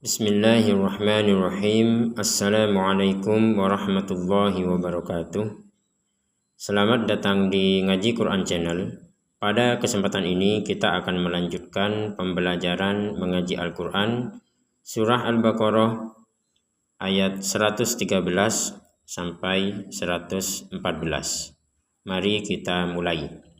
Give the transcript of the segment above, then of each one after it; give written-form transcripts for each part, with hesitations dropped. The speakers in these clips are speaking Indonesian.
Bismillahirrahmanirrahim. Assalamualaikum warahmatullahi wabarakatuh. Selamat datang di Ngaji Quran Channel. Pada kesempatan ini kita akan melanjutkan pembelajaran mengaji Al-Quran Surah Al-Baqarah ayat 113 sampai 114. Mari kita mulai.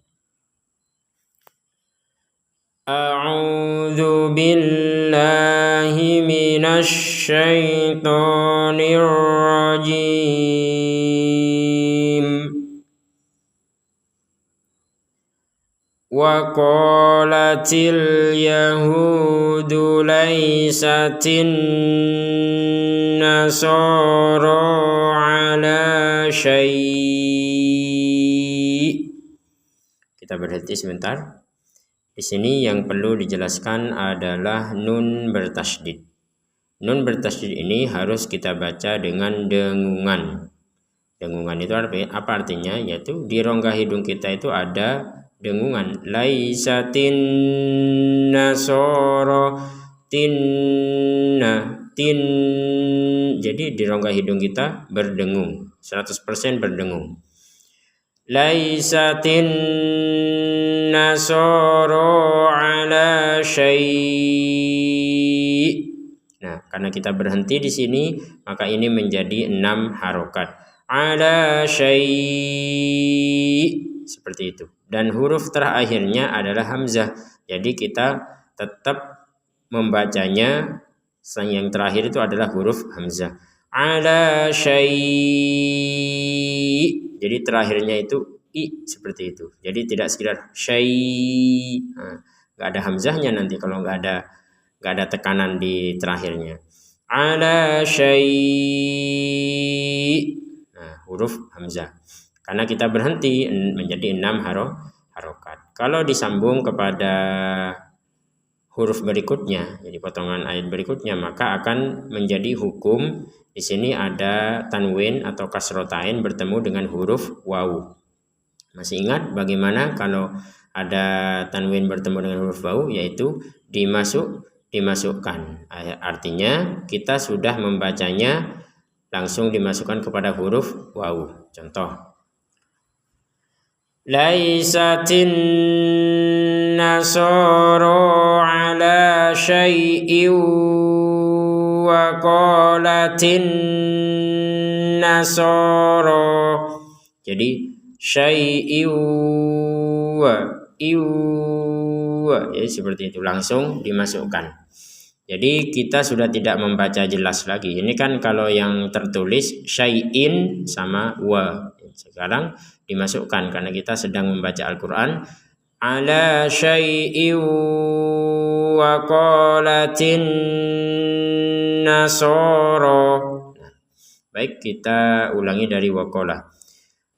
A'udzu billahi minasy syaithanir rajim. Wa qalatil yahudu laysatin nasara ala syai'. Kita berhenti sebentar. Di sini yang perlu dijelaskan adalah nun bertasydid. Nun bertasydid ini harus kita baca dengan dengungan. Dengungan itu apa artinya? Yaitu di rongga hidung kita itu ada dengungan. Laisatin nasoro tinna tin. Jadi di rongga hidung kita berdengung, 100% berdengung. Laisatin nasoro ala syai'. Nah, karena kita berhenti di sini, maka ini menjadi 6 harokat. Ala syai', seperti itu. Dan huruf terakhirnya adalah hamzah. Jadi kita tetap membacanya, yang terakhir itu adalah huruf hamzah. Ala syai'. Jadi terakhirnya itu i, seperti itu. Jadi tidak sekedar syai'. Nggak ada hamzahnya nanti kalau nggak ada tekanan di terakhirnya. Ala syai'. Nah, huruf hamzah. Karena kita berhenti menjadi 6 harokat. Kalau disambung kepada huruf berikutnya, jadi potongan ayat berikutnya, maka akan menjadi hukum. Di sini ada tanwin atau kasrotain bertemu dengan huruf wawu. Masih ingat bagaimana kalau ada tanwin bertemu dengan huruf wawu, yaitu dimasukkan. Artinya kita sudah membacanya langsung dimasukkan kepada huruf wawu. Contoh, laisatin nasoro ala syai'in wa qalatin nasoro. Jadi syai'in ya, seperti itu, langsung dimasukkan. Jadi kita sudah tidak membaca jelas lagi. Ini kan kalau yang tertulis syai'in sama wa. Sekarang dimasukkan karena kita sedang membaca Al-Quran. Ala syai'in wa qalatin nasara. Baik, kita ulangi dari waqala.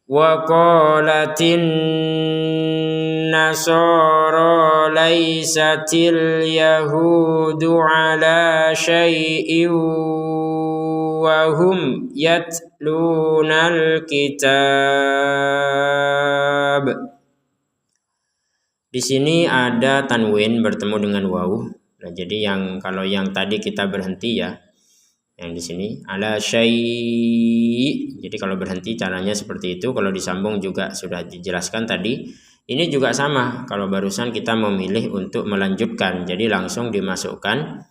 Wa qalatin nasara laisatil yahudu ala syai'in wa hum yatlunal kitab. Di sini ada tanwin bertemu dengan wawu. Nah, jadi kalau yang tadi kita berhenti ya, yang di sini ala syai'. Jadi kalau berhenti caranya seperti itu. Kalau disambung juga sudah dijelaskan tadi. Ini juga sama. Kalau barusan kita memilih untuk melanjutkan, jadi langsung dimasukkan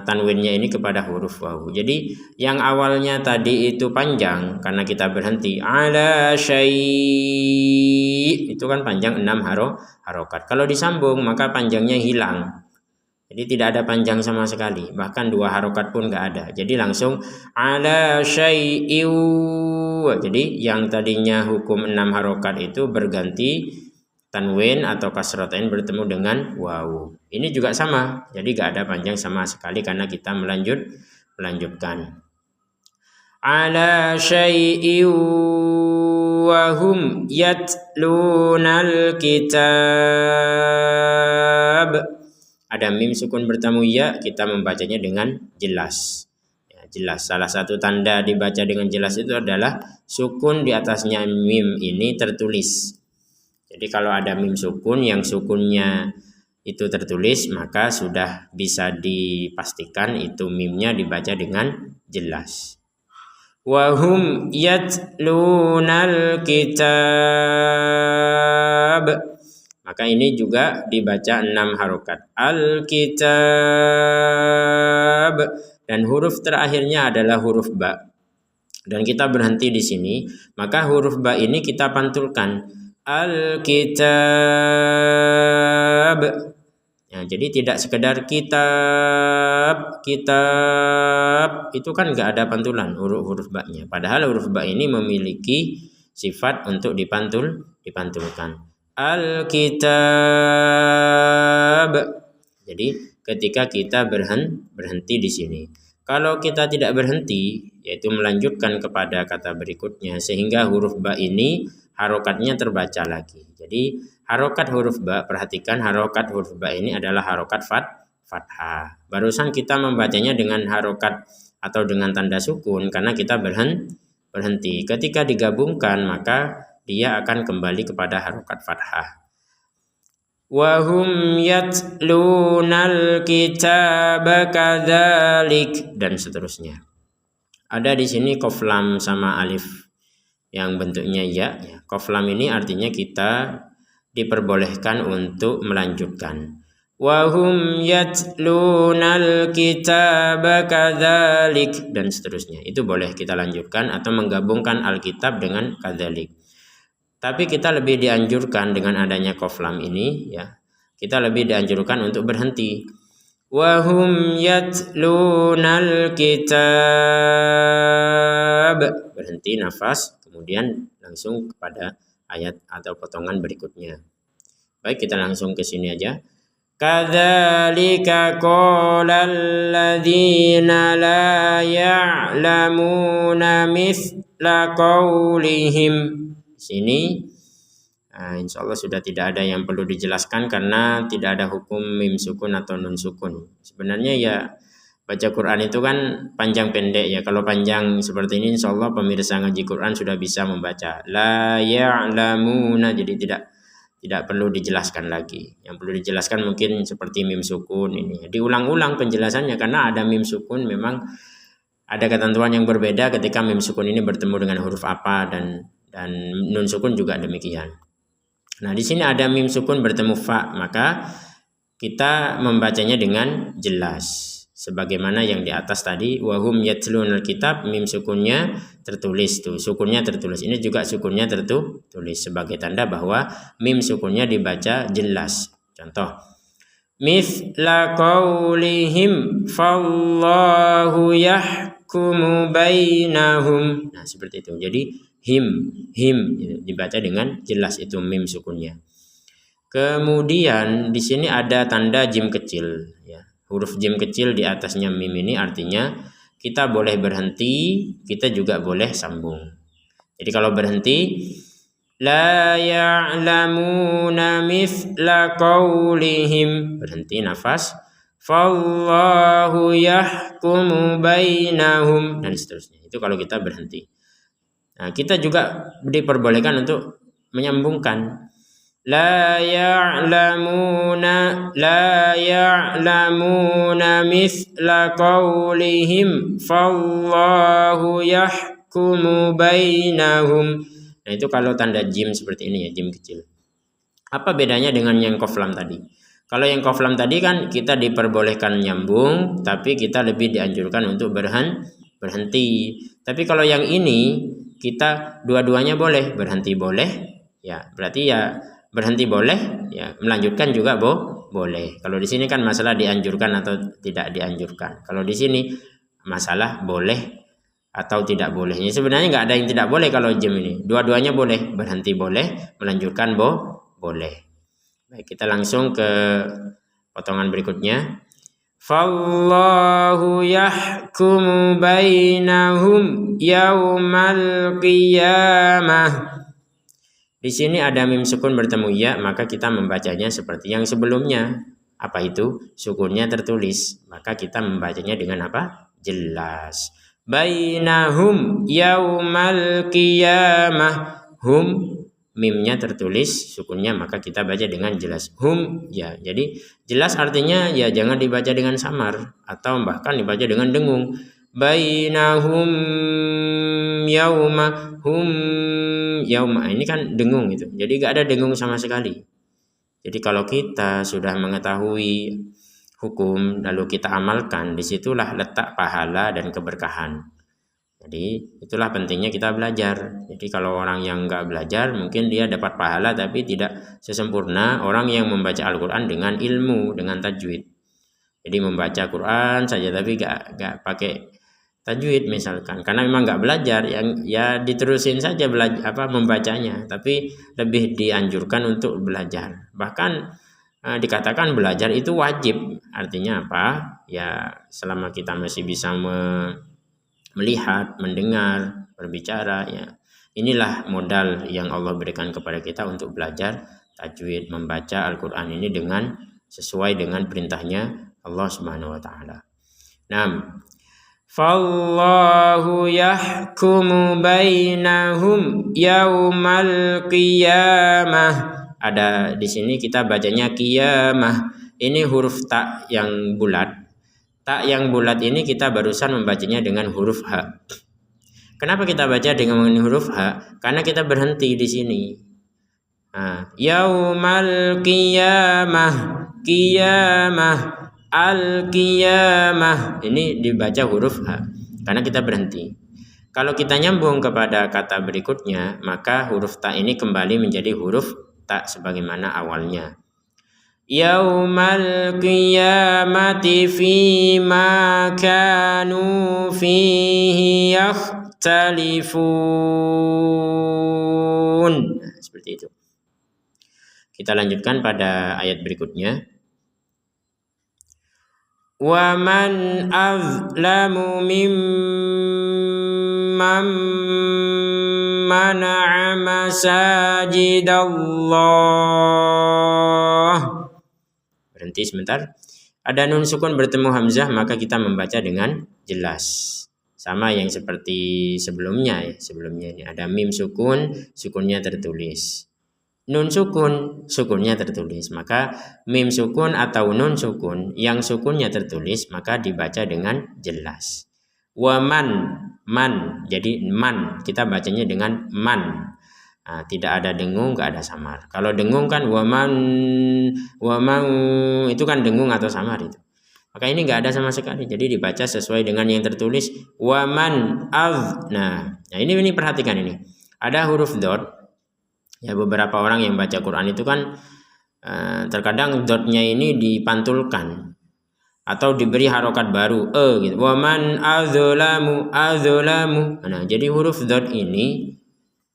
tanwinnya ini kepada huruf wawu. Jadi yang awalnya tadi itu panjang karena kita berhenti ala syai', itu kan panjang 6 harokat. Kalau disambung maka panjangnya hilang. Jadi tidak ada panjang sama sekali, bahkan 2 harokat pun nggak ada. Jadi langsung ala syai'in. Jadi yang tadinya hukum 6 harokat itu berganti tanwin atau kasrotain bertemu dengan wawu. Ini juga sama, jadi nggak ada panjang sama sekali karena kita melanjutkan. Ala syai'in wa hum yatlunal kitab. Ada mim sukun bertemu ya, kita membacanya dengan jelas. Ya, jelas. Salah satu tanda dibaca dengan jelas itu adalah sukun di atasnya mim ini tertulis. Jadi kalau ada mim sukun yang sukunnya itu tertulis, maka sudah bisa dipastikan itu mimnya dibaca dengan jelas. Wahum yatlunal kitab, maka ini juga dibaca 6 harokat. Al-kitab, dan huruf terakhirnya adalah huruf ba. Dan kita berhenti di sini, maka huruf ba ini kita pantulkan. Al-kitab. Ya, jadi tidak sekedar kitab, itu kan nggak ada pantulan huruf ba-nya. Padahal huruf ba ini memiliki sifat untuk dipantulkan. Al-kitab. Jadi ketika kita berhenti di sini. Kalau kita tidak berhenti, yaitu melanjutkan kepada kata berikutnya, sehingga huruf ba ini harokatnya terbaca lagi. Jadi harokat huruf ba, perhatikan harokat huruf ba ini adalah harokat fathah. Barusan kita membacanya dengan harokat atau dengan tanda sukun karena kita berhenti. Ketika digabungkan maka dia akan kembali kepada harokat fathah. Wahum yatlunal kitaba kadzalik, dan seterusnya. Ada di sini qaf lam sama alif yang bentuknya ya. Qaf lam ini artinya kita diperbolehkan untuk melanjutkan. Wahum yatlunal kitaba kadzalik, dan seterusnya. Itu boleh kita lanjutkan atau menggabungkan alkitab dengan kadzalik. Tapi kita lebih dianjurkan dengan adanya qaf lam ini ya. Kita lebih dianjurkan untuk berhenti. Wahum yatlunal kitab. Berhenti nafas, kemudian langsung kepada ayat atau potongan berikutnya. Baik, kita langsung ke sini aja. Kadzalika qalal ladzina la ya'lamuna mithla qaulihim. Sini insya Allah sudah tidak ada yang perlu dijelaskan karena tidak ada hukum mim sukun atau nun sukun. Sebenarnya ya baca Quran itu kan panjang pendek ya. Kalau panjang seperti ini insya Allah pemirsa ngaji Quran sudah bisa membaca. La ya'lamuna, jadi tidak perlu dijelaskan lagi. Yang perlu dijelaskan mungkin seperti mim sukun ini. Diulang-ulang penjelasannya karena ada mim sukun memang ada ketentuan yang berbeda ketika mim sukun ini bertemu dengan huruf apa dan nun sukun juga demikian. Nah, di sini ada mim sukun bertemu fa, maka kita membacanya dengan jelas. Sebagaimana yang di atas tadi, wahum yatlunal kitab, mim sukunnya tertulis tuh, sukunnya tertulis. Ini juga sukunnya tertulis sebagai tanda bahwa mim sukunnya dibaca jelas. Contoh, mithla qaulihim fallahu yahkumu bainahum. Nah, seperti itu. Jadi him dibaca dengan jelas itu mim sukunnya. Kemudian di sini ada tanda jim kecil ya. Huruf jim kecil di atasnya mim ini artinya kita boleh berhenti, kita juga boleh sambung. Jadi kalau berhenti la ya'lamuna mithla qaulihim, berhenti nafas, fallahu yahkumu bainahum, dan seterusnya. Itu kalau kita berhenti. Nah, kita juga diperbolehkan untuk menyambungkan la ya'lamuna mithla qaulihim fallahu yahkumu bainahum. Nah, itu kalau tanda jim seperti ini ya, jim kecil. Apa bedanya dengan yang qaf lam tadi? Kalau yang qaf lam tadi kan kita diperbolehkan nyambung, tapi kita lebih dianjurkan untuk berhenti. Tapi kalau yang ini kita dua-duanya boleh, berhenti boleh ya, berarti ya berhenti boleh ya, melanjutkan juga boleh. Kalau di sini kan masalah dianjurkan atau tidak dianjurkan. Kalau di sini masalah boleh atau tidak boleh. Sebenarnya nggak ada yang tidak boleh kalau jim ini. Dua-duanya boleh, berhenti boleh, melanjutkan boleh. Baik, kita langsung ke potongan berikutnya. Fallahu yahkumu bainahum yaumal qiyamah. Di sini ada mim sukun bertemu ya, maka kita membacanya seperti yang sebelumnya. Apa itu? Sukunnya tertulis, maka kita membacanya dengan apa? Jelas. Bainahum yaumal qiyamah. Hum mimnya tertulis sukunnya, maka kita baca dengan jelas. Hum, ya. Jadi jelas artinya ya jangan dibaca dengan samar atau bahkan dibaca dengan dengung. Bainahum yauma, hum yauma, ini kan dengung itu. Jadi gak ada dengung sama sekali. Jadi kalau kita sudah mengetahui hukum lalu kita amalkan, disitulah letak pahala dan keberkahan. Jadi itulah pentingnya kita belajar. Jadi kalau orang yang nggak belajar mungkin dia dapat pahala tapi tidak sesempurna orang yang membaca Al-Quran dengan ilmu, dengan tajwid. Jadi membaca Quran saja tapi nggak pakai tajwid misalkan, karena memang nggak belajar, yang ya diterusin saja membacanya, tapi lebih dianjurkan untuk belajar. Bahkan dikatakan belajar itu wajib. Artinya apa? Ya selama kita masih bisa melihat, mendengar, berbicara, ya inilah modal yang Allah berikan kepada kita untuk belajar tajwid, membaca Al-Quran ini dengan sesuai dengan perintahnya Allah Subhanahu wa taala. Nah, fallahu yahkumu bainahum yaumal qiyamah. Ada di sini kita bacanya qiyamah. Ini huruf ta yang bulat. Ta yang bulat ini kita barusan membacanya dengan huruf ha. Kenapa kita baca dengan huruf ha? Karena kita berhenti di sini. Yaumal qiyamah, qiyamah, al-qiyamah, ini dibaca huruf ha karena kita berhenti. Kalau kita nyambung kepada kata berikutnya, maka huruf ta ini kembali menjadi huruf ta sebagaimana awalnya. Yaumal qiyamati fima kanu fihi yakhtalifun. Seperti itu. Kita lanjutkan pada ayat berikutnya. Wa man azlamu mimman mana'a masajidallah. Berhenti sebentar. Ada nun sukun bertemu hamzah, maka kita membaca dengan jelas. Sama yang seperti sebelumnya ya. Sebelumnya ini ada mim sukun, sukunnya tertulis. Nun sukun, sukunnya tertulis. Maka mim sukun atau nun sukun yang sukunnya tertulis maka dibaca dengan jelas. Wa man, jadi man kita bacanya dengan man. Tidak ada dengung, nggak ada samar. Kalau dengung kan wa man itu kan dengung atau samar itu. Maka ini nggak ada sama sekali. Jadi dibaca sesuai dengan yang tertulis. Wa man az. Nah ini perhatikan ini. Ada huruf dot. Ya beberapa orang yang baca Quran itu kan terkadang dotnya ini dipantulkan atau diberi harokat baru gitu. Wa man azlamu. Nah, jadi huruf dot ini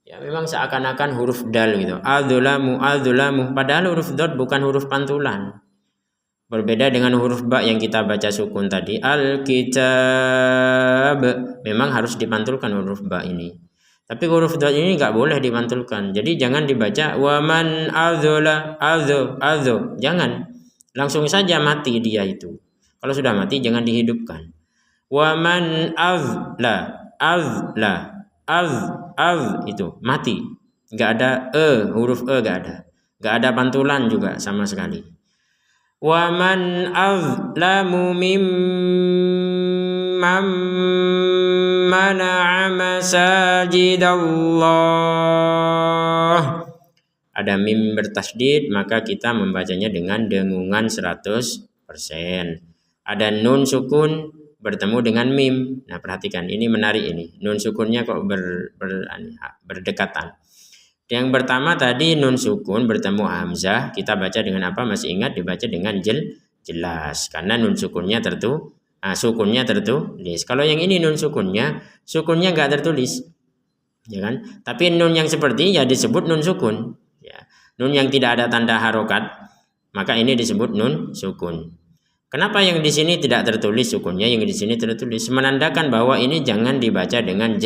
ya memang seakan-akan huruf dal gitu. Azlamu. Padahal huruf dot bukan huruf pantulan. Berbeda dengan huruf ba yang kita baca sukun tadi. Al-kitab memang harus dipantulkan huruf ba ini. Tapi huruf dot ini nggak boleh dipantulkan. Jadi jangan dibaca waman azo. Jangan. Langsung saja mati dia itu. Kalau sudah mati jangan dihidupkan. Waman az itu mati. Nggak ada huruf nggak ada. Nggak ada pantulan juga sama sekali. Waman azlamu mimman mana'a masajidallah. Ada mim bertasydid maka kita membacanya dengan dengungan 100%. Ada nun sukun bertemu dengan mim. Nah perhatikan ini menarik ini. Nun sukunnya kok berdekatan. Yang pertama tadi nun sukun bertemu hamzah, kita baca dengan apa? Masih ingat dibaca dengan jelas karena nun sukunnya sukunnya tertulis. Kalau yang ini nun sukunnya nggak tertulis, ya kan? Tapi nun yang seperti ya disebut nun sukun. Ya. Nun yang tidak ada tanda harokat, maka ini disebut nun sukun. Kenapa yang di sini tidak tertulis sukunnya, yang di sini tertulis? Menandakan bahwa ini jangan dibaca dengan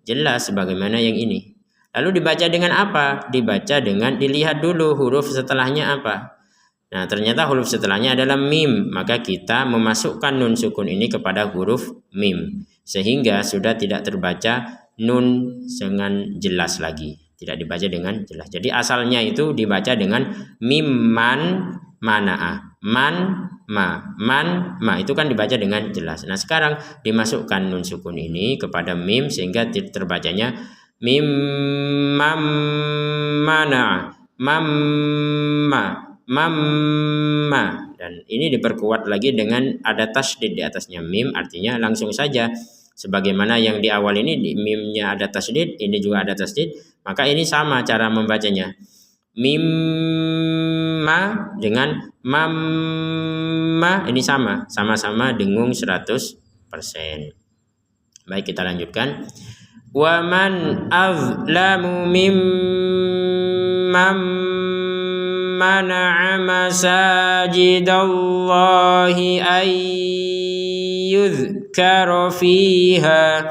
jelas sebagaimana yang ini. Lalu dibaca dengan apa? Dibaca dengan dilihat dulu huruf setelahnya apa. Nah ternyata huruf setelahnya adalah mim. Maka kita memasukkan nun sukun ini kepada huruf mim. Sehingga sudah tidak terbaca nun dengan jelas lagi. tidak dibaca dengan jelas. Jadi asalnya itu dibaca dengan mimman mana'ah, man ma itu kan dibaca dengan jelas. Nah sekarang dimasukkan nun sukun ini kepada mim sehingga terbacanya mim mam mana'ah, mamma, dan ini diperkuat lagi dengan ada tasydid di atasnya mim, artinya langsung saja sebagaimana yang di awal ini di mimnya ada tasydid, ini juga ada tasydid, maka ini sama cara membacanya. Mimma dengan mamma ini sama-sama dengung 100%. Baik, kita lanjutkan. Wa man azlamu mimman mana'a masajidallahi ay yuzkara fiha.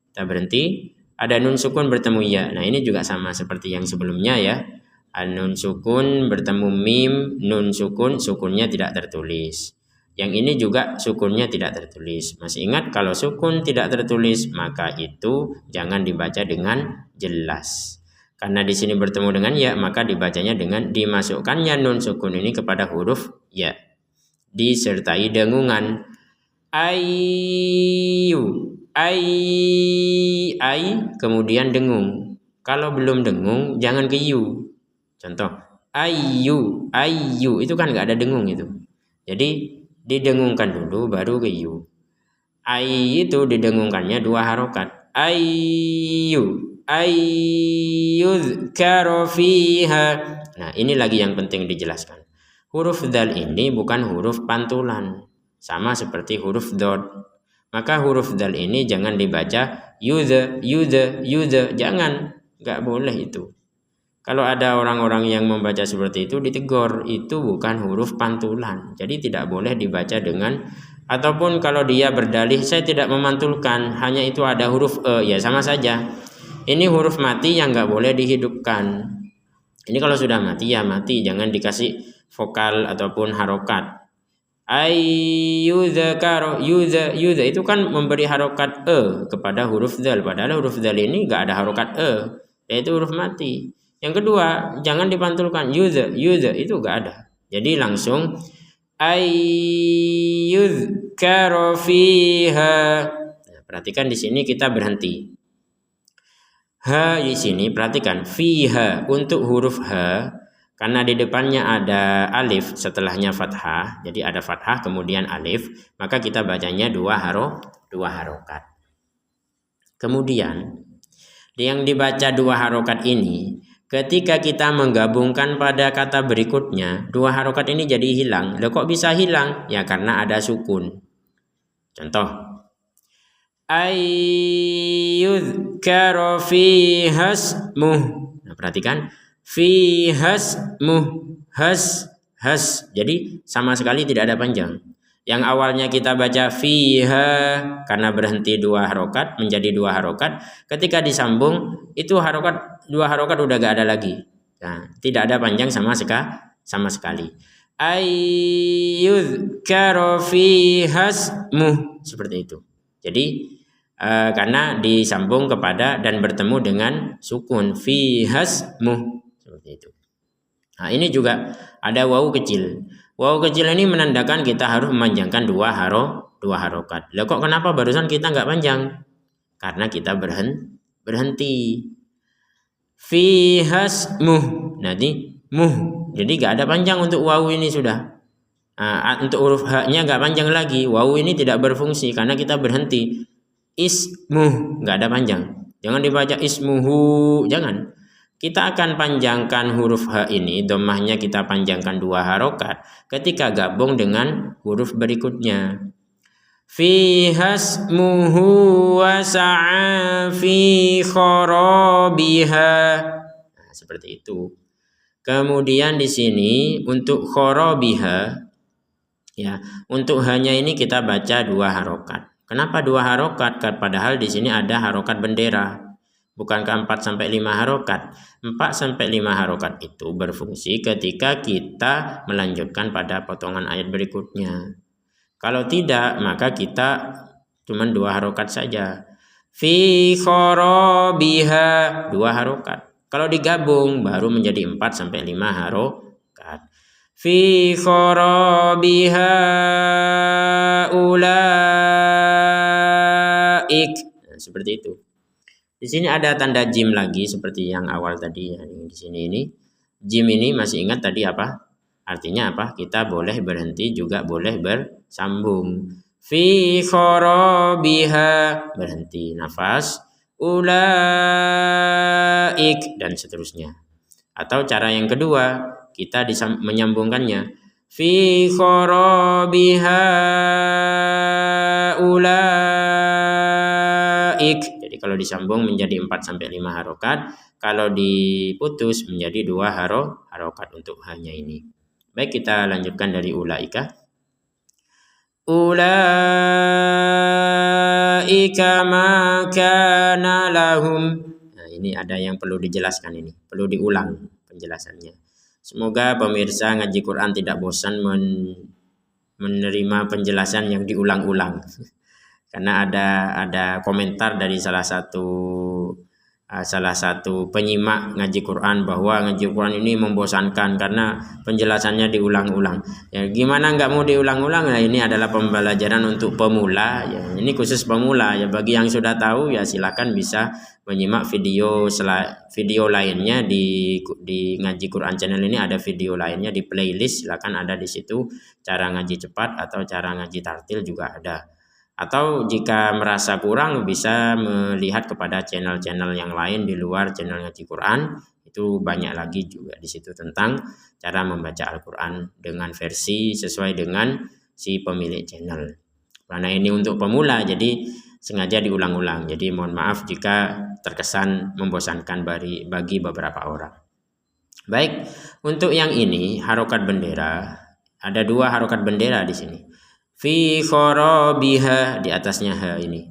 Kita berhenti, ada nun sukun bertemu ya. Nah ini juga sama seperti yang sebelumnya ya. Nun sukun bertemu mim, nun sukun, sukunnya tidak tertulis. Yang ini juga sukunnya tidak tertulis. Masih ingat kalau sukun tidak tertulis maka itu jangan dibaca dengan jelas. Karena di sini bertemu dengan ya, maka dibacanya dengan dimasukkannya nun sukun ini kepada huruf ya, disertai dengungan. Ayu, ai, kemudian dengung. Kalau belum dengung jangan ke yu. Contoh ayu, itu kan nggak ada dengung itu. Jadi didengungkan dulu baru ke yu. Ai itu didengungkannya 2 harokat. Ayyuzkaru fiha. Nah ini lagi yang penting dijelaskan. Huruf dal ini bukan huruf pantulan, sama seperti huruf dod. Maka huruf dal ini jangan dibaca yuza, jangan, nggak boleh itu. Kalau ada orang-orang yang membaca seperti itu ditegur, itu bukan huruf pantulan. Jadi tidak boleh dibaca dengan, ataupun kalau dia berdalih saya tidak memantulkan, hanya itu ada huruf e, ya sama saja. Ini huruf mati yang nggak boleh dihidupkan. Ini kalau sudah mati ya mati, jangan dikasih vokal ataupun harokat. Ayyuzakaru, yuza itu kan memberi harokat e kepada huruf dal, padahal huruf dal ini nggak ada harokat e, yaitu huruf mati. Yang kedua, jangan dipantulkan yuza itu enggak ada. Jadi langsung ayyuzkaru fiha. Nah, perhatikan di sini kita berhenti. Ha di sini perhatikan fiha untuk huruf ha, karena di depannya ada alif setelahnya fathah. Jadi ada fathah kemudian alif, maka kita bacanya 2 harokat. Kemudian yang dibaca 2 harokat ini ketika kita menggabungkan pada kata berikutnya, 2 harokat ini jadi hilang. Loh kok bisa hilang? Ya karena ada sukun. Contoh, ayyuzkaru fiha ismuh. Nah, perhatikan, fiha ismuh, has. Jadi sama sekali tidak ada panjang. Yang awalnya kita baca fiha karena berhenti 2 harokat menjadi 2 harokat. Ketika disambung itu 2 harokat udah gak ada lagi. Nah, tidak ada panjang sama sekali. Ayyuzkaru fiha ismuh, seperti itu. Jadi karena disambung kepada dan bertemu dengan sukun fiha ismuh, seperti itu. Nah, ini juga ada wawu kecil. Wawu kecil ini menandakan kita harus memanjangkan 2 harokat. Lah kok kenapa barusan kita nggak panjang? Karena kita berhenti. Fiha ismuh. Nanti muh. Jadi nggak ada panjang untuk wawu ini sudah. Untuk huruf h-nya nggak panjang lagi. Wawu ini tidak berfungsi karena kita berhenti. Ismuh nggak ada panjang. Jangan dibaca ismuhu, jangan. Kita akan panjangkan huruf H ini, dhammahnya kita panjangkan 2 harokat ketika gabung dengan huruf berikutnya. Fiha ismuhu wa sa'a fi kharabiha. Nah, seperti itu. Kemudian di sini untuk kharabiha, ya, untuk hanya ini kita baca 2 harokat. Kenapa 2 harokat? Padahal di sini ada harokat bendera. Bukankah 4-5 harokat? 4-5 harokat itu berfungsi ketika kita melanjutkan pada potongan ayat berikutnya. Kalau tidak, maka kita cuma 2 harokat saja. Fi kharabiha, 2 harokat. Kalau digabung baru menjadi 4 sampai 5 harokat. Fi kharabiha ulaik. Nah, seperti itu. Di sini ada tanda jim lagi seperti yang awal tadi. Di sini ini jim ini masih ingat tadi apa? Artinya apa? Kita boleh berhenti juga boleh bersambung. Fi kharabiha berhenti nafas, ulaik dan seterusnya. Atau cara yang kedua, kita menyambungkannya. Fi kharabiha ulaik. Jadi kalau disambung menjadi 4 sampai 5 harokat, kalau diputus menjadi 2 harokat untuk hanya ini. Baik, kita lanjutkan dari ulaika. Ulaika ma kana lahum. Nah, ini ada yang perlu dijelaskan ini, perlu diulang penjelasannya. Semoga pemirsa ngaji Quran tidak bosan menerima penjelasan yang diulang-ulang. Karena ada komentar dari salah satu penyimak ngaji Quran bahwa ngaji Quran ini membosankan karena penjelasannya diulang-ulang. Ya, gimana nggak mau diulang-ulang? Nah, ini adalah pembelajaran untuk pemula. Ya, ini khusus pemula. Ya, bagi yang sudah tahu ya silakan bisa menyimak video lainnya di ngaji Quran channel ini. Ada video lainnya di playlist. Silakan ada di situ. Cara ngaji cepat atau cara ngaji tartil juga ada. Atau jika merasa kurang bisa melihat kepada channel-channel yang lain di luar channel ngaji Quran. Itu banyak lagi juga di situ tentang cara membaca Al-Quran dengan versi sesuai dengan si pemilik channel. Karena ini untuk pemula jadi sengaja diulang-ulang. Jadi mohon maaf jika terkesan membosankan bagi beberapa orang. Baik, untuk yang ini harokat bendera, ada 2 harokat bendera di sini. Fi kharabiha, di atasnya ha ini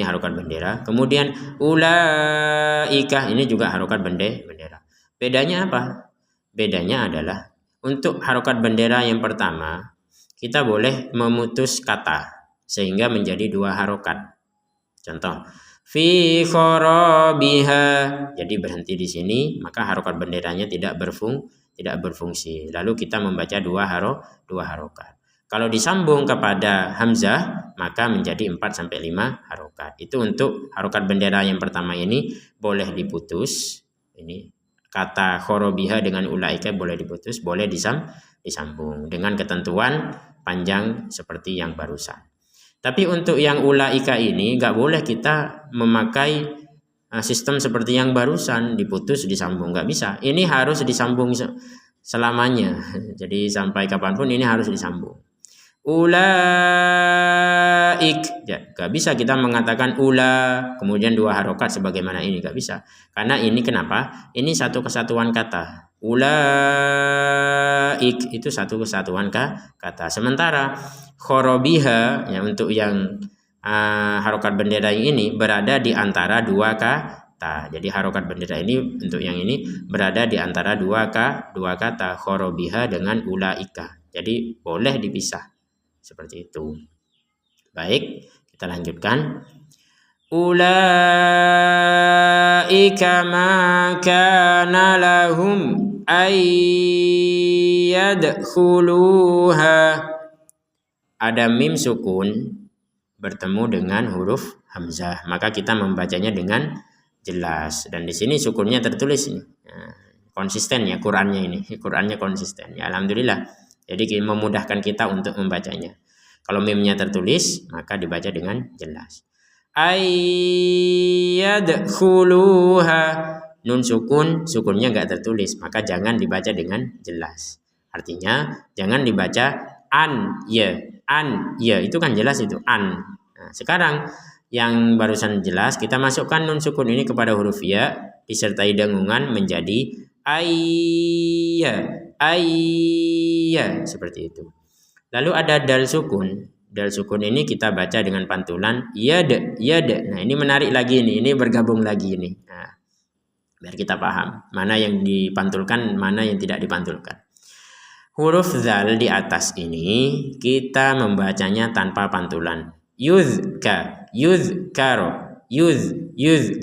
harokat bendera. Kemudian ulaika, ini juga harokat bendera. Bedanya apa? Bedanya adalah untuk harokat bendera yang pertama kita boleh memutus kata sehingga menjadi 2 harokat. Contoh, fi kharabiha, jadi berhenti di sini, maka harokat benderanya tidak berfungsi. Lalu kita membaca 2 harokat. Kalau disambung kepada hamzah maka menjadi 4 sampai 5 harokat. Itu untuk harokat bendera yang pertama ini boleh diputus. Ini kata kharabiha dengan ulaika boleh diputus, boleh disambung dengan ketentuan panjang seperti yang barusan. Tapi untuk yang ulaika ini nggak boleh kita memakai sistem seperti yang barusan, diputus disambung, nggak bisa. Ini harus disambung selamanya. Jadi sampai kapanpun ini harus disambung. Ulaik, ya, gak bisa kita mengatakan ula kemudian 2 harokat sebagaimana ini, gak bisa. Karena ini kenapa? Ini satu kesatuan kata. Ulaik itu satu kesatuan kata. Sementara kharabiha ya untuk yang harokat bendera ini berada di antara 2 kata. Jadi harokat bendera ini untuk yang ini berada di antara 2 kata kharabiha dengan ulaika. Jadi boleh dipisah. Seperti itu. Baik, kita lanjutkan. Ulaika ma kana lahum ayyadkhuluha. Ada mim sukun bertemu dengan huruf hamzah, maka kita membacanya dengan jelas. Dan di sini sukunnya tertulis ini. Nah, konsisten ya Qurannya ini. Qurannya konsisten. Ya alhamdulillah. Jadi memudahkan kita untuk membacanya. Kalau mimnya tertulis, maka dibaca dengan jelas. Ayyadkhuluha. Nun sukunnya enggak tertulis, maka jangan dibaca dengan jelas. Artinya, jangan dibaca an ya itu kan jelas itu an. Nah, sekarang yang barusan jelas kita masukkan nun sukun ini kepada huruf ya disertai dengungan menjadi ayya seperti itu. Lalu ada dal sukun. Dal sukun ini kita baca dengan pantulan yad. Nah, ini menarik lagi ini bergabung lagi ini. Nah, biar kita paham mana yang dipantulkan, mana yang tidak dipantulkan. Huruf zal di atas ini kita membacanya tanpa pantulan. Yuzkaro, yuz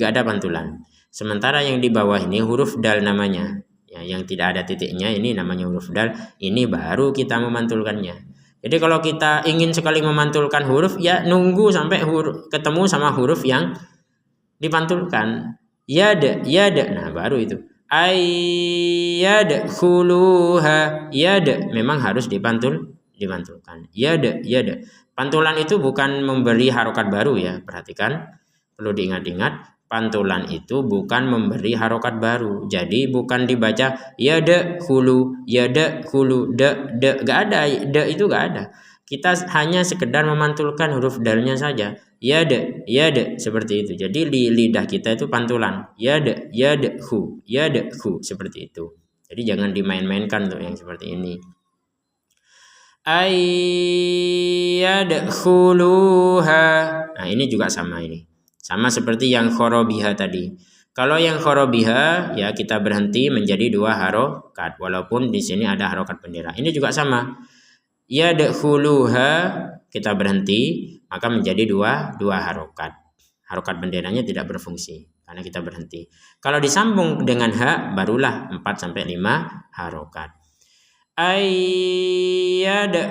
gak ada pantulan. Sementara yang di bawah ini huruf dal namanya. Ya, yang tidak ada titiknya ini namanya huruf dal. Ini baru kita memantulkannya. Jadi kalau kita ingin sekali memantulkan huruf, ya nunggu sampai ketemu sama huruf yang dipantulkan. Yada. Nah, baru itu. Ayyadkhuluha. Yada memang harus dipantulkan. Yada. Pantulan itu bukan memberi harokat baru ya. Perhatikan, perlu diingat-ingat. Pantulan itu bukan memberi harokat baru. Jadi bukan dibaca yadkhulu, gak ada, itu gak ada. Kita hanya sekedar memantulkan huruf dalnya saja. Yada, seperti itu. Jadi di lidah kita itu pantulan. Yadhu, seperti itu. Jadi jangan dimain-mainkan tuh yang seperti ini. Ayyadkhuluha. Nah, ini juga sama ini. Sama seperti yang khorobiha tadi. Kalau yang khorobiha ya kita berhenti menjadi 2 harokat. Walaupun di sini ada harokat bendera. Ini juga sama. Yadkhuluha kita berhenti maka menjadi 2 harokat. Harokat benderanya tidak berfungsi karena kita berhenti. Kalau disambung dengan ha barulah 4 sampai 5 harokat. Ayyadkhuluha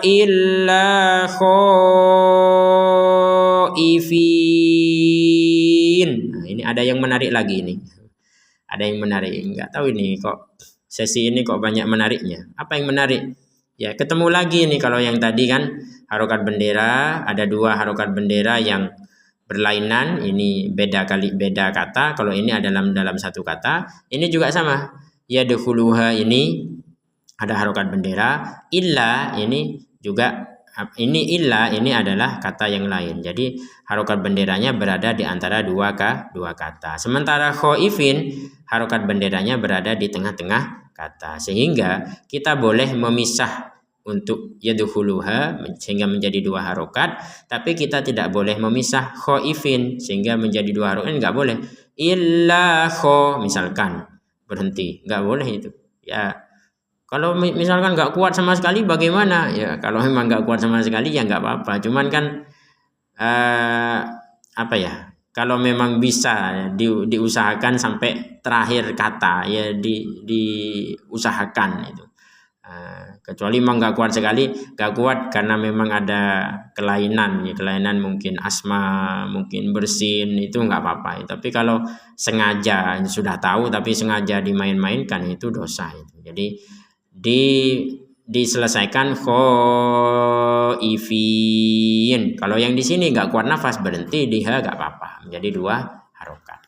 illa khaifin. Nah, ini ada yang menarik lagi ini. Ada yang menarik. Enggak tahu ini kok sesi ini kok banyak menariknya. Apa yang menarik? Ya, ketemu lagi nih kalau yang tadi kan harokat bendera, ada 2 harokat bendera yang berlainan, ini beda kata. Kalau ini adalah dalam satu kata, ini juga sama. Yadkhuluha ini ada harokat bendera, illa ini juga ini adalah kata yang lain. Jadi harokat benderanya berada di antara 2 kata. Sementara khaifin harokat benderanya berada di tengah-tengah kata, sehingga kita boleh memisah untuk yadkhuluha sehingga menjadi 2 harokat, tapi kita tidak boleh memisah khaifin sehingga menjadi 2 harokat, enggak boleh. Illa kho misalkan berhenti, enggak boleh itu. Ya kalau misalkan enggak kuat sama sekali bagaimana? Ya kalau memang enggak kuat sama sekali ya enggak apa-apa. Cuman kan apa ya? Kalau memang bisa diusahakan sampai terakhir kata ya diusahakan itu. Kecuali memang nggak kuat sekali, nggak kuat karena memang ada kelainan mungkin asma, mungkin bersin, itu nggak apa-apa. Tapi kalau sengaja sudah tahu tapi sengaja dimain-mainkan itu dosa itu. Jadi diselesaikan khaifin. Kalau yang di sini nggak kuat nafas berhenti di ha nggak apa-apa, menjadi 2 harokat.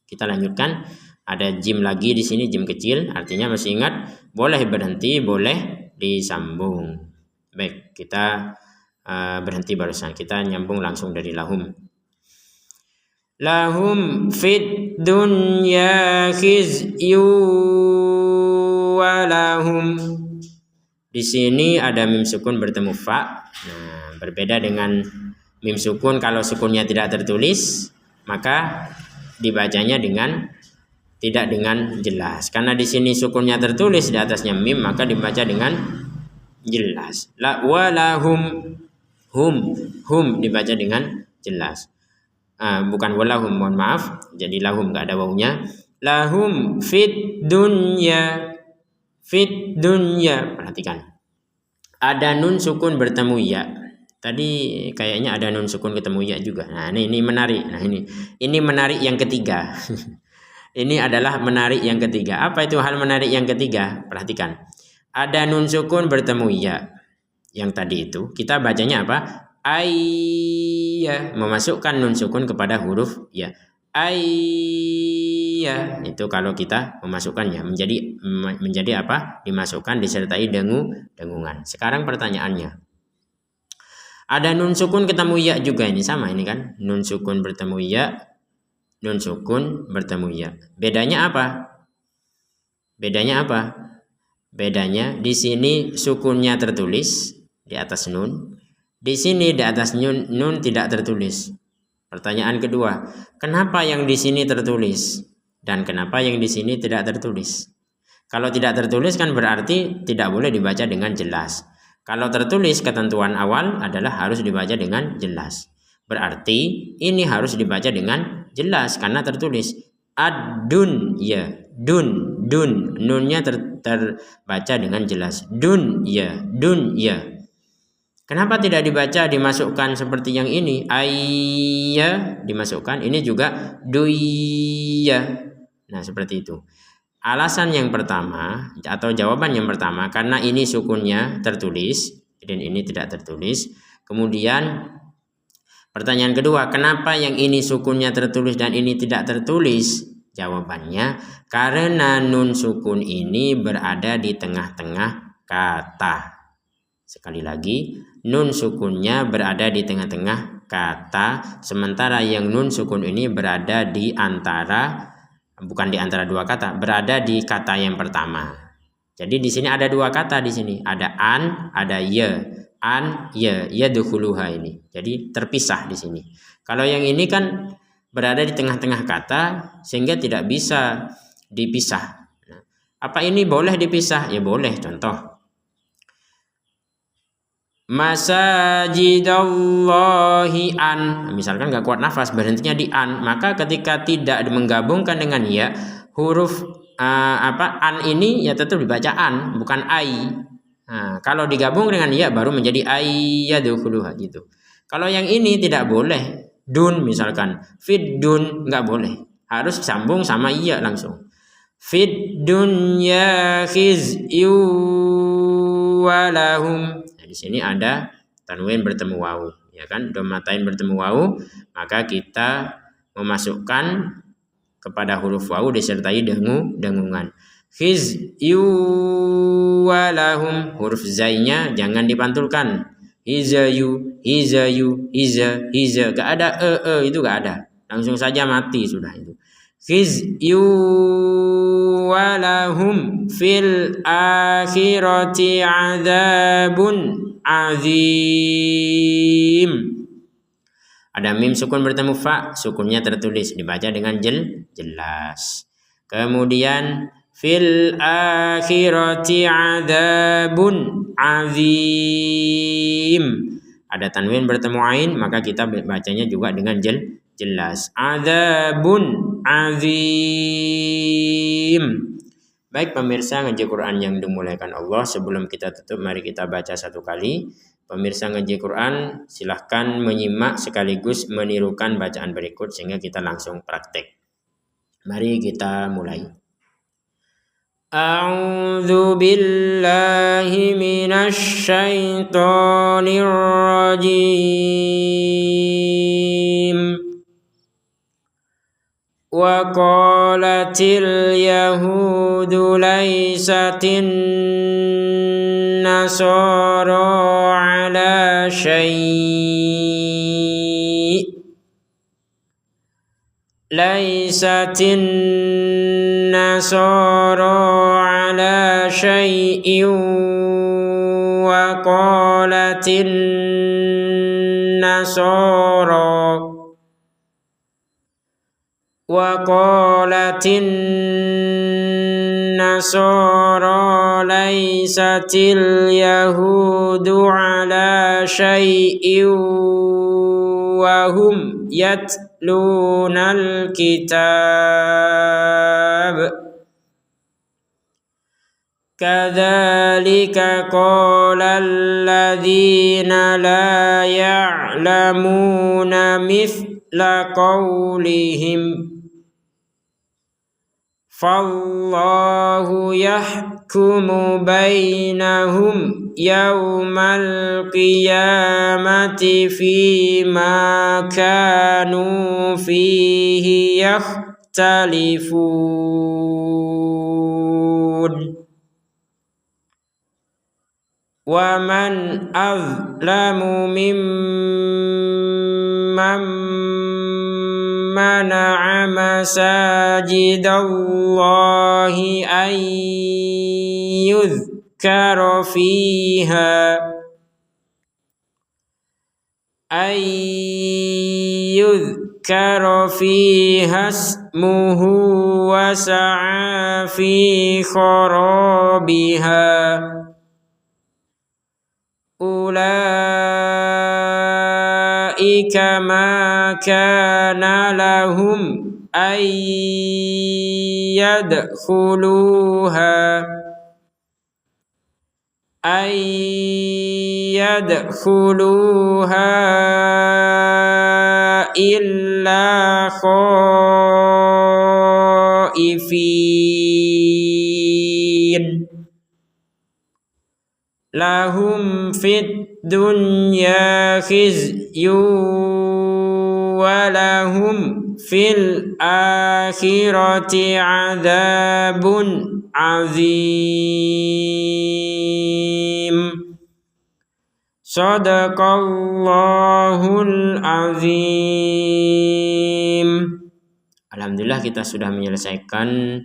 Kita lanjutkan. Ada jim lagi di sini, jim kecil, artinya masih ingat boleh berhenti, boleh disambung. Baik, kita berhenti barusan. Kita nyambung langsung dari lahum. Lahum fid dunya khizyu wa lahum. Di sini ada mim sukun bertemu fa. Nah, berbeda dengan mim sukun kalau sukunnya tidak tertulis, maka dibacanya tidak dengan jelas. Karena di sini sukunnya tertulis di atasnya mim, maka dibaca dengan jelas. La walahum hum dibaca dengan jelas. Bukan walahum, mohon maaf. Jadi lahum enggak ada wawunya. Lahum fit dunya. Perhatikan. Ada nun sukun bertemu ya. Tadi kayaknya ada nun sukun ketemu ya juga. Nah, ini menarik. Nah, ini menarik yang ketiga. Ini adalah menarik yang ketiga. Apa itu hal menarik yang ketiga? Perhatikan. Ada nun sukun bertemu ya. Yang tadi itu kita bacanya apa? Ayya, memasukkan nun sukun kepada huruf ya. Ayya, itu kalau kita memasukkannya menjadi apa? Dimasukkan disertai dengungan. Sekarang pertanyaannya. Ada nun sukun ketemu ya juga, ini sama ini kan? Nun sukun bertemu ya. Nun sukun bertemu ya. Bedanya apa? Bedanya di sini sukunnya tertulis di atas nun. Di sini di atas nun tidak tertulis. Pertanyaan kedua, kenapa yang di sini tertulis dan kenapa yang di sini tidak tertulis? Kalau tidak tertulis kan berarti tidak boleh dibaca dengan jelas. Kalau tertulis ketentuan awal adalah harus dibaca dengan jelas. Berarti ini harus dibaca dengan jelas karena tertulis ad-dun ya, dun, nunnya terbaca dengan jelas. Dun ya. Kenapa tidak dibaca dimasukkan seperti yang ini? Ayya dimasukkan, ini juga duya. Nah, seperti itu. Alasan yang pertama atau jawaban yang pertama, karena ini sukunnya tertulis dan ini tidak tertulis. Kemudian pertanyaan kedua, kenapa yang ini sukunnya tertulis dan ini tidak tertulis? Jawabannya, karena nun sukun ini berada di tengah-tengah kata. Sekali lagi, nun sukunnya berada di tengah-tengah kata, sementara yang nun sukun ini berada di antara, bukan di antara dua kata, berada di kata yang pertama. Jadi di sini ada dua kata di sini, ada an, ada ya. An, ya dukhuluha ini. Jadi terpisah di sini. Kalau yang ini kan berada di tengah-tengah kata sehingga tidak bisa dipisah. Nah, apa ini boleh dipisah? Ya boleh. Contoh, masajidallahi an. Misalkan nggak kuat nafas, berhentinya di an. Maka ketika tidak menggabungkan dengan ya, huruf an ini ya tetap dibaca an, bukan ai. Nah, kalau digabung dengan ya baru menjadi ayyadukhuluha gitu. Kalau yang ini tidak boleh, dun misalkan, fid dun nggak boleh, harus sambung sama iya langsung. Fid dunya khizyu walahum. Nah, di sini ada tanwin bertemu wawu, ya kan? Dhammatain bertemu wawu, maka kita memasukkan kepada huruf wawu disertai dengungan. Khizyu walahum, huruf zainya jangan dipantulkan. Hizayu, hiza, gak ada itu gak ada, langsung saja mati sudah itu. Khizyu walahum fil akhirati adzabun azim. Ada mim sukun bertemu fa, sukunnya tertulis, dibaca dengan jelas. Kemudian fil akhirati adzabun azim. Ada tanwin bertemu ain, maka kita bacanya juga dengan jelas. Adzabun azim. Baik pemirsa ngaji Quran yang dimuliakan Allah, sebelum kita tutup mari kita baca satu kali. Pemirsa ngaji Quran, silahkan menyimak sekaligus menirukan bacaan berikut sehingga kita langsung praktek. Mari kita mulai. A'udzu billahi minasy syaithanir rajim. Wa qalatil yahudu laysatin nasara ala syai' laysatin nasara ala syai'in wa qalatin nasara laysatil yahudu ala syai'in wa hum yatlunal kitab kadzalika qala alladzina la ya'lamuna mithla qawlihim fallahu yahkumu bainahum yawmal qiyamati fima kanu fihi yakhtalifun. Wa man azlamu mimman mana'a masajidallahi an yudhkara fiha ismuhu wa sa'a fi kharabiha ulaika ulaika ma kana lahum ay yadkhuluha illa khaifin lahum fid dunya khizyun wa lahum fil akhirati adzabun azim. Shadaqallahul azim. Alhamdulillah kita sudah menyelesaikan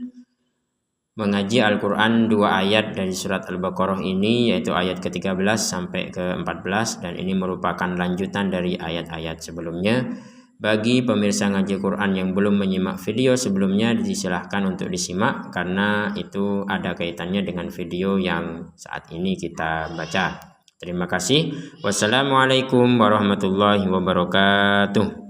mengaji Al-Quran 2 ayat dari surat Al-Baqarah ini, yaitu ayat ke-13 sampai ke-14, dan ini merupakan lanjutan dari ayat-ayat sebelumnya. Bagi pemirsa ngaji Quran yang belum menyimak video sebelumnya, disilahkan untuk disimak karena itu ada kaitannya dengan video yang saat ini kita baca. Terima kasih. Wassalamualaikum warahmatullahi wabarakatuh.